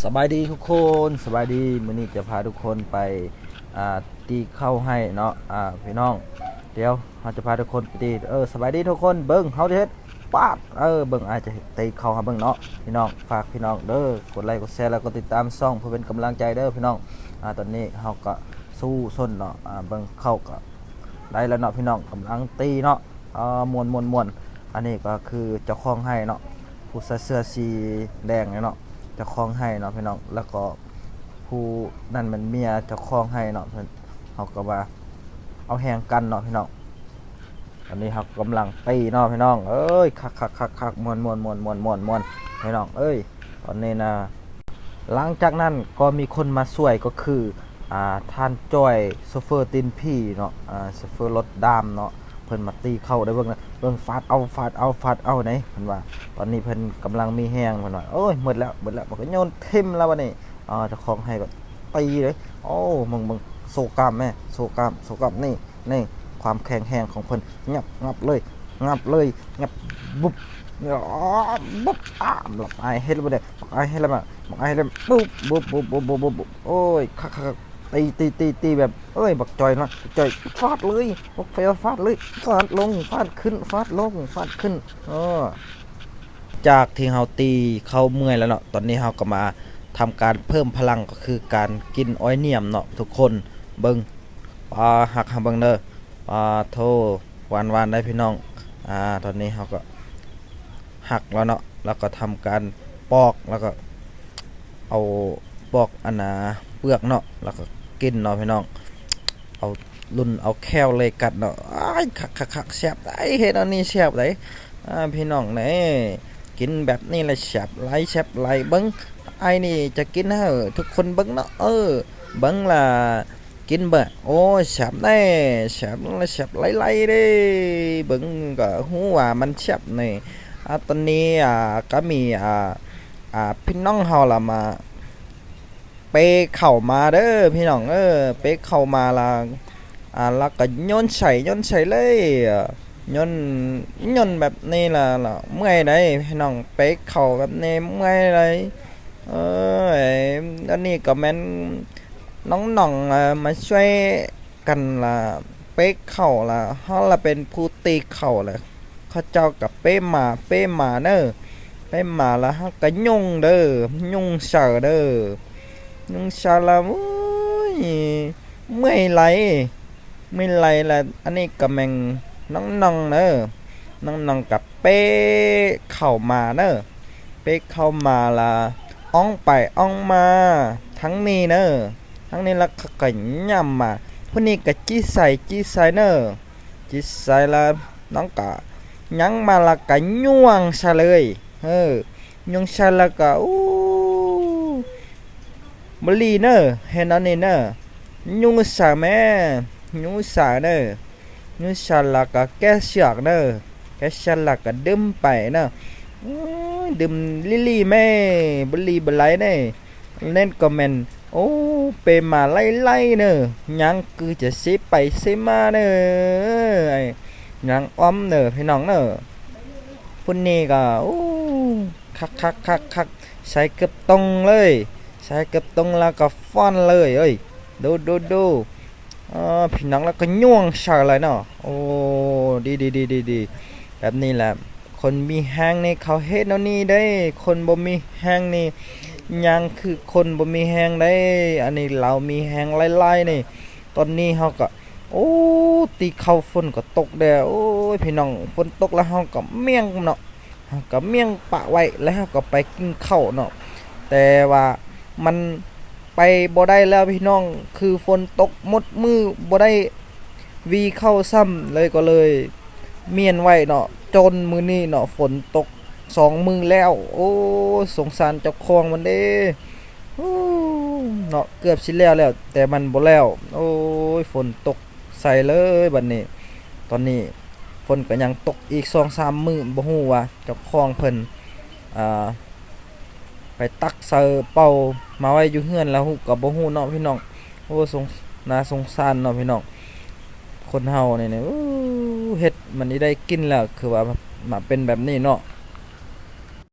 สบายดีทุกคนสบายดีมื้อนี้จะพาทุกคนไปตีเข้าให้เนาะพี่น้องเดี๋ยวเราจะพาทุกคนไปตีสบายดีทุกคนเบิ่งเฮาจะเฮ็ดปาดเบิ่งอาจจะตีเข้าหาเบิ่งเนาะพี่น้องฝากพี่น้องเด้อกดไลค์กดแชร์แล้วก็ติดตามช่องเพื่อเป็นกำลังใจเด้อพี่น้องตอนนี้เฮาก็สู้ส้นเนาะเบิ่งเข้าก็ได้แล้วเนาะพี่น้องกำลังตีเนาะม่วนอันนี้ก็คือเจ้าของให้เนาะผู้ใส่เสื้อสีแดงเนาะเจ้าของให้เนาะพี่น้องแล้วก็ผู้นั่นมันเมียเจ้าของให้เนาะเพิ่นเฮาก็ว่าเอาแหงกันเนาะพี่น้องอันนี้เฮากำลังตีเนาะพี่น้องเอ้ยคักม่วนพี่น้องเอ้ยตอนนี้นะหลังจากนั้นก็มีคนมาช่วยก็คือท่านจ้อยโซเฟอร์ตินพี่เนาะโซเฟอร์รถดำเนาะเพิ่นมาตีเข้าได้เบิ่งนะเบิ่งฟาดเอาไหนเพิ่นว่าตอนนี้เพิ่นกำลังมีแห้งเพิ่นว่าโอ้ยหมดแล้วมันก็โยนทิ่มแล้วบัดนี้เจ้าของให้ก็ตีเลยโอ้มึงโซกล้ามแม่โซกล้ามนี่ความแข็งแรงของเพิ่นงับเลยงับบุบบุบหลับไอเฮ็ดแล้วบ่ได้ไอเฮ็ดแล้วมาไอเฮ็ดแล้วบุบโอ้ยคักตีแบบเอ้ยบักจอยนะจอยฟาดเลยบักไฟฟาดเลยฟาดลงฟาดขึ้นฟาดลงฟาดขึ้นจากที่เฮาตีเข้าเมื่อยแล้วเนาะตอนนี้เฮาก็มาทำการเพิ่มพลังก็คือการกินอ้อยเนียมเนาะทุกคนเบิ่งหักหาเบิ่งเด้อโทหวานได้พี่น้องตอนนี้เฮาก็หักแล้วเนาะแล้วก็ทำการปอกแล้วก็เอาปอกเปลือกเนาะแล้วก็กินเนาะพี่น้องเอารุ่นเอาแควเลยกัดเนาะคักแซ่บได้เฮ็ดอันนี้แซ่บได้พี่น้องนี่กินแบบนี้แหละแซ่บไหลเบิ่งไอ้นี่จะกินให้ทุกคนเบิ่งเนาะเบิ่งล่ะกินเบ่โอ้แซ่บได้แซ่บไหลเด้เบิ่งก็ฮู้ว่ามันแซ่บนี่ตอนนี้ก็มีพี่น้องเฮาล่ะมาเปเข้ามาเด้อพี่น้องเปเข้ามาละแล้วก็โยนใส่เลยโยนแบบนี้ล่ะเมื่อยได้พี่น้องเปเข้าแบบนี้เมื่อยเลยอันนี้ก็แม่นน้องมาช่วยกันล่ะเปเข้าล่ะเฮาล่ะเป็นผู้ตีเข้าล่ะเขาเจ้ากับเป้มาเด้อเป้มาแล้วเฮาก็ยุ่งเด้อยุ่งเสือเด้อยุ่งเสือละเมื่อยไหลละอันนี้ก็แม่งน้องเด้อน้องกับเป้เข้ามาเด้อเป้เข้ามาละอ้องไปอ้องมาทั้งนี้เด้อทั้งนี้ละก็ย่ำมาผู้นี้ก็จี้ใส่เด้อจี้ใส่ละน้องก็ยังมาละก็ย่วงซะเลยย่วงซะละก็บลีเนอเห็นอันนี้เนอยุ่งสาแม่ยุ่งสาเนอยุ่งสาละก็แก้เสือกเนอแก้เสือกละก็ดื่มไปเนอดื่มลี่แม่บลีบไลเนเล่นคอมเมนต์โอ้เปมาไล่เนอยังคือจะเซไปเซมาเนอยังอ้อมเนอพี่น้องเนอพุ่นนี้ก็คักใส่เกือบตรงเลยใช้เกือบตรงแล้วก็ฟ้อนเลยดูพี่น้องแล้วก็ย่วงชาเลยเนาะโอ้ดีแบบนี้แหละคนมีแห้งนี่เขาเฮ็ดแล้วนี่ได้คนบ่มีแห้งนี่ยังคือคนบ่มีแห้งได้อันนี้เรามีแห้งไล่นี่ตอนนี้เฮาก็โอ้ตีเข้าฝนก็ตกแด้โอ้ยพี่น้องฝนตกแล้วเฮาก็เมี่ยงเนาะเฮาก็เมี่ยงปะไว้แล้วเฮาก็ไปกินข้าวเนาะแต่ว่ามันไปบ่ได้แล้วพี่น้องคือฝนตกหมดมือบ่ได้วีเข้าซ้ำเลยก็เลยเมียนไว้เนาะจนมือนี้เนาะฝนตก2มือแล้วโอ้สงสารเจ้าของมันเด้เนาะเกือบสิแล้วแต่มันบ่แล้วโอ้ยฝนตกใส่เลยบัดนี้ตอนนี้ฝนก็ยังตกอีก 2-3 มื้อบ่ฮู้ว่าเจ้าของเพิ่นไปตักเซอร์เป่ามาไว้อยู่เฮือนแล้วก็บ่ฮู้เนาะพี่น้องโอ้น่าสงสารเนาะพี่น้องคนเฮานี่เฮ็ดมันนี่ได้กินแล้วคือว่ามาเป็นแบบนี้เนาะ